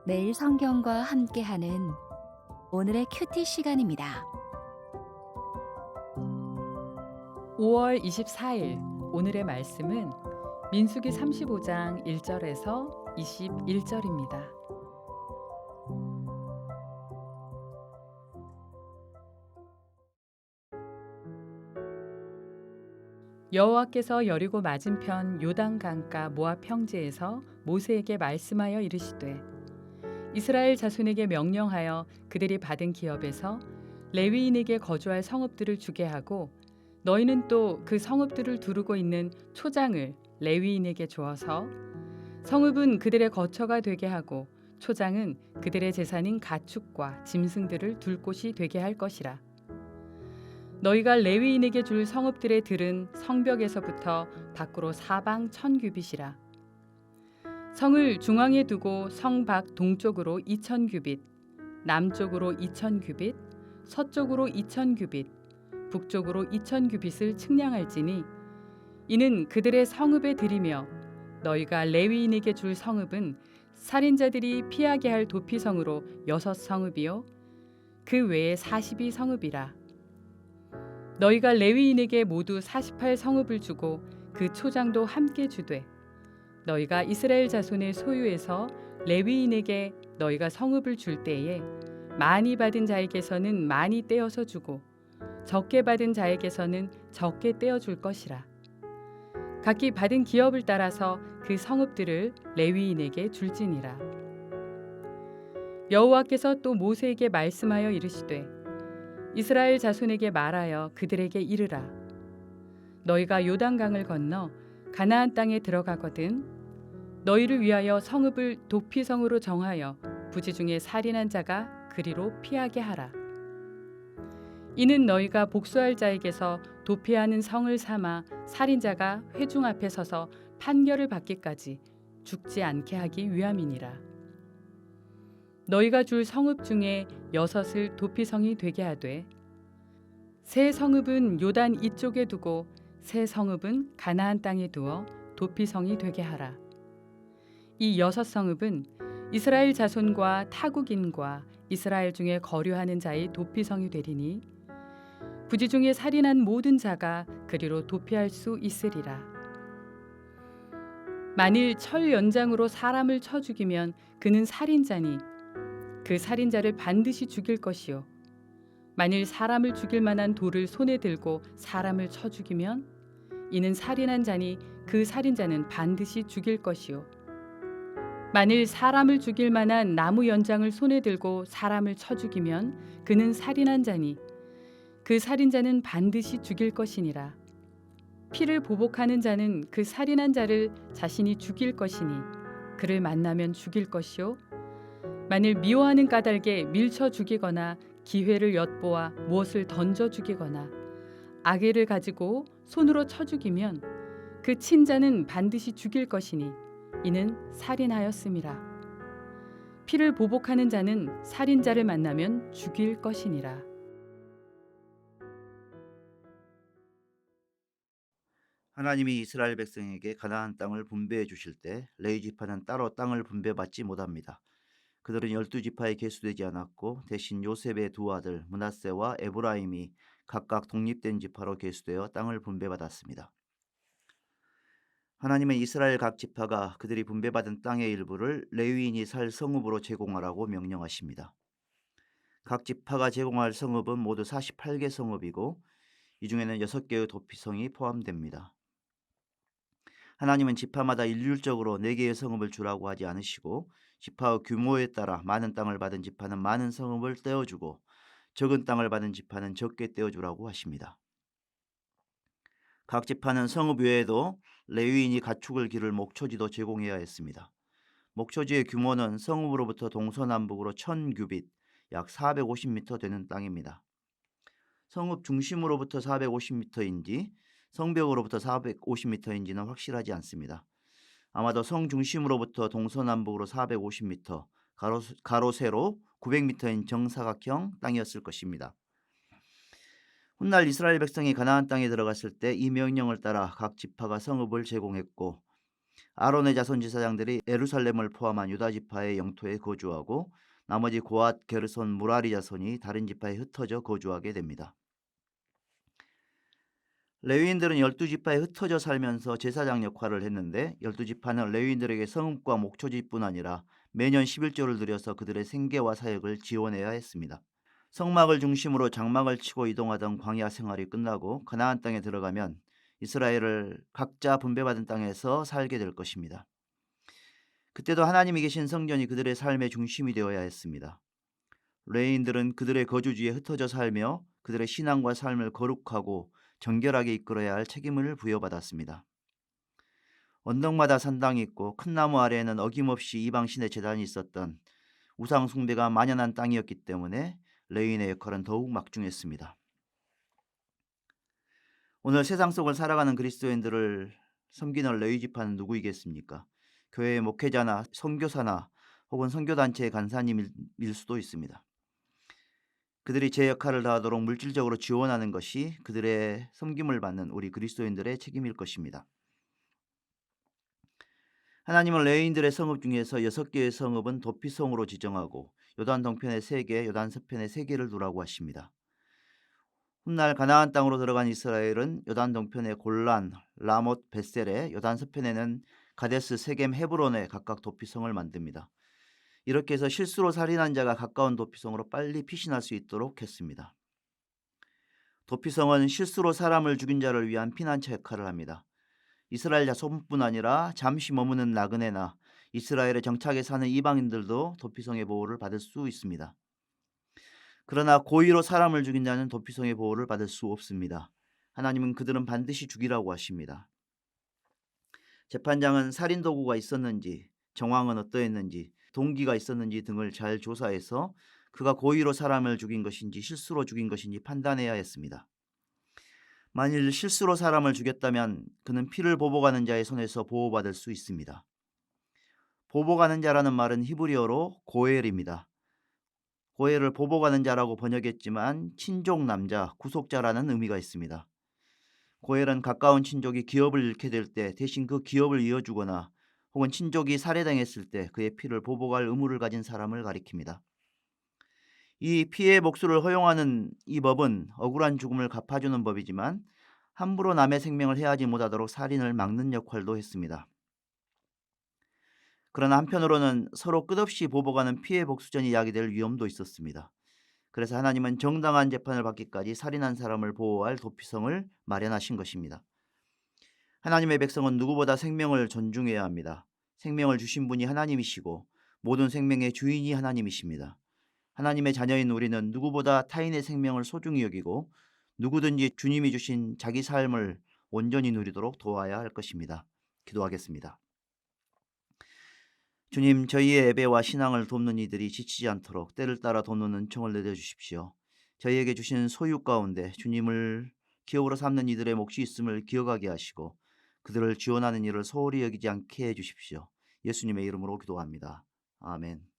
매일 성경과 함께하는 오늘의 큐티 시간입니다. 5월 24일 오늘의 말씀은 민수기 35장 1절에서 21절입니다. 여호와께서 여리고 맞은편 요단 강가 모압 평지에서 모세에게 말씀하여 이르시되 이스라엘 자손에게 명령하여 그들이 받은 기업에서 레위인에게 거주할 성읍들을 주게 하고 너희는 또 그 성읍들을 두르고 있는 초장을 레위인에게 주어서 성읍은 그들의 거처가 되게 하고 초장은 그들의 재산인 가축과 짐승들을 둘 곳이 되게 할 것이라. 너희가 레위인에게 줄 성읍들의 들은 성벽에서부터 밖으로 사방 1000규빗이라. 성을 중앙에 두고 성 밖 동쪽으로 2000규빗, 남쪽으로 2000규빗, 서쪽으로 2000규빗, 북쪽으로 2000규빗을 측량할지니 이는 그들의 성읍에 들이며 너희가 레위인에게 줄 성읍은 살인자들이 피하게 할 도피성으로 6성읍이요 그 외에 42성읍이라. 너희가 레위인에게 모두 48성읍을 주고 그 초장도 함께 주되 너희가 이스라엘 자손의 소유에서 레위인에게 너희가 성읍을 줄 때에 많이 받은 자에게서는 많이 떼어서 주고 적게 받은 자에게서는 적게 떼어 줄 것이라. 각기 받은 기업을 따라서 그 성읍들을 레위인에게 줄지니라. 여호와께서 또 모세에게 말씀하여 이르시되 이스라엘 자손에게 말하여 그들에게 이르라. 너희가 요단강을 건너 가나안 땅에 들어가거든 너희를 위하여 성읍을 도피성으로 정하여 부지 중에 살인한 자가 그리로 피하게 하라. 이는 너희가 복수할 자에게서 도피하는 성을 삼아 살인자가 회중 앞에 서서 판결을 받기까지 죽지 않게 하기 위함이니라. 너희가 줄 성읍 중에 6을 도피성이 되게 하되 세 성읍은 요단 이쪽에 두고 세 성읍은 가나안 땅에 두어 도피성이 되게 하라. 이 6성읍은 이스라엘 자손과 타국인과 이스라엘 중에 거류하는 자의 도피성이 되리니 부지 중에 살인한 모든 자가 그리로 도피할 수 있으리라. 만일 철 연장으로 사람을 쳐 죽이면 그는 살인자니 그 살인자를 반드시 죽일 것이요 만일 사람을 죽일 만한 돌을 손에 들고 사람을 쳐 죽이면 이는 살인한 자니 그 살인자는 반드시 죽일 것이요 만일 사람을 죽일 만한 나무 연장을 손에 들고 사람을 쳐 죽이면 그는 살인한 자니 그 살인자는 반드시 죽일 것이니라. 피를 보복하는 자는 그 살인한 자를 자신이 죽일 것이니 그를 만나면 죽일 것이요 만일 미워하는 까닭에 밀쳐 죽이거나 기회를 엿보아 무엇을 던져 죽이거나 아기를 가지고 손으로 쳐 죽이면 그 친자는 반드시 죽일 것이니 이는 살인하였음이라. 피를 보복하는 자는 살인자를 만나면 죽일 것이니라. 하나님이 이스라엘 백성에게 가나안 땅을 분배해 주실 때 레위 지파는 따로 땅을 분배받지 못합니다. 그들은 12지파에 계수되지 않았고 대신 요셉의 두 아들 므낫세와 에브라임이 각각 독립된 지파로 계수되어 땅을 분배받았습니다. 하나님은 이스라엘 각 지파가 그들이 분배받은 땅의 일부를 레위인이 살 성읍으로 제공하라고 명령하십니다. 각 지파가 제공할 성읍은 모두 48개 성읍이고 이 중에는 6개의 도피성이 포함됩니다. 하나님은 지파마다 일률적으로 4개의 성읍을 주라고 하지 않으시고 지파의 규모에 따라 많은 땅을 받은 지파는 많은 성읍을 떼어주고 적은 땅을 받은 지파는 적게 떼어주라고 하십니다. 각 지파는 성읍 외에도 레위인이 가축을 기를 목초지도 제공해야 했습니다. 목초지의 규모는 성읍으로부터 동서남북으로 1000규빗, 약 450m 되는 땅입니다. 성읍 중심으로부터 450m인지 성벽으로부터 450m인지는 확실하지 않습니다. 아마도 성 중심으로부터 동서남북으로 450m, 가로 세로 900m인 정사각형 땅이었을 것입니다. 훗날 이스라엘 백성이 가나안 땅에 들어갔을 때 이 명령을 따라 각 지파가 성읍을 제공했고 아론의 자손 제사장들이 예루살렘을 포함한 유다 지파의 영토에 거주하고 나머지 고앗, 게르손, 무라리 자손이 다른 지파에 흩어져 거주하게 됩니다. 레위인들은 12지파에 흩어져 살면서 제사장 역할을 했는데 12지파는 레위인들에게 성읍과 목초지뿐 아니라 매년 11조를 들여서 그들의 생계와 사역을 지원해야 했습니다. 성막을 중심으로 장막을 치고 이동하던 광야 생활이 끝나고 가나안 땅에 들어가면 이스라엘을 각자 분배받은 땅에서 살게 될 것입니다. 그때도 하나님이 계신 성전이 그들의 삶의 중심이 되어야 했습니다. 레위인들은 그들의 거주지에 흩어져 살며 그들의 신앙과 삶을 거룩하고 정결하게 이끌어야 할 책임을 부여받았습니다. 언덕마다 산당이 있고 큰 나무 아래에는 어김없이 이방신의 제단이 있었던 우상 숭배가 만연한 땅이었기 때문에 레위인의 역할은 더욱 막중했습니다. 오늘 세상 속을 살아가는 그리스도인들을 섬기는 레위 지파는 누구이겠습니까? 교회의 목회자나 선교사나 혹은 선교단체의 간사님일 수도 있습니다. 그들이 제 역할을 다하도록 물질적으로 지원하는 것이 그들의 섬김을 받는 우리 그리스도인들의 책임일 것입니다. 하나님은 레위인들의 성읍 중에서 6개의 성읍은 도피성으로 지정하고 요단 동편에 3개, 요단 서편에 3개를 두라고 하십니다. 훗날 가나안 땅으로 들어간 이스라엘은 요단 동편의 골란, 라못, 벳셀에, 요단 서편에는 가데스, 세겜, 헤브론에 각각 도피성을 만듭니다. 이렇게 해서 실수로 살인한 자가 가까운 도피성으로 빨리 피신할 수 있도록 했습니다. 도피성은 실수로 사람을 죽인 자를 위한 피난처 역할을 합니다. 이스라엘 자손뿐 아니라 잠시 머무는 나그네나 이스라엘에 정착해 사는 이방인들도 도피성의 보호를 받을 수 있습니다. 그러나 고의로 사람을 죽인 자는 도피성의 보호를 받을 수 없습니다. 하나님은 그들은 반드시 죽이라고 하십니다. 재판장은 살인 도구가 있었는지, 정황은 어떠했는지, 동기가 있었는지 등을 잘 조사해서 그가 고의로 사람을 죽인 것인지 실수로 죽인 것인지 판단해야 했습니다. 만일 실수로 사람을 죽였다면 그는 피를 보복하는 자의 손에서 보호받을 수 있습니다. 보복하는 자라는 말은 히브리어로 고엘입니다. 고엘을 보복하는 자라고 번역했지만 친족 남자, 구속자라는 의미가 있습니다. 고엘은 가까운 친족이 기업을 잃게 될 때 대신 그 기업을 이어주거나 혹은 친족이 살해당했을 때 그의 피를 보복할 의무를 가진 사람을 가리킵니다. 이 피해 복수를 허용하는 이 법은 억울한 죽음을 갚아주는 법이지만 함부로 남의 생명을 해하지 못하도록 살인을 막는 역할도 했습니다. 그러나 한편으로는 서로 끝없이 보복하는 피해 복수전이 야기될 위험도 있었습니다. 그래서 하나님은 정당한 재판을 받기까지 살인한 사람을 보호할 도피성을 마련하신 것입니다. 하나님의 백성은 누구보다 생명을 존중해야 합니다. 생명을 주신 분이 하나님이시고 모든 생명의 주인이 하나님이십니다. 하나님의 자녀인 우리는 누구보다 타인의 생명을 소중히 여기고 누구든지 주님이 주신 자기 삶을 온전히 누리도록 도와야 할 것입니다. 기도하겠습니다. 주님, 저희의 예배와 신앙을 돕는 이들이 지치지 않도록 때를 따라 돕는 은총을 내려주십시오. 저희에게 주신 소유 가운데 주님을 기업으로 삼는 이들의 몫이 있음을 기억하게 하시고 그들을 지원하는 일을 소홀히 여기지 않게 해주십시오. 예수님의 이름으로 기도합니다. 아멘.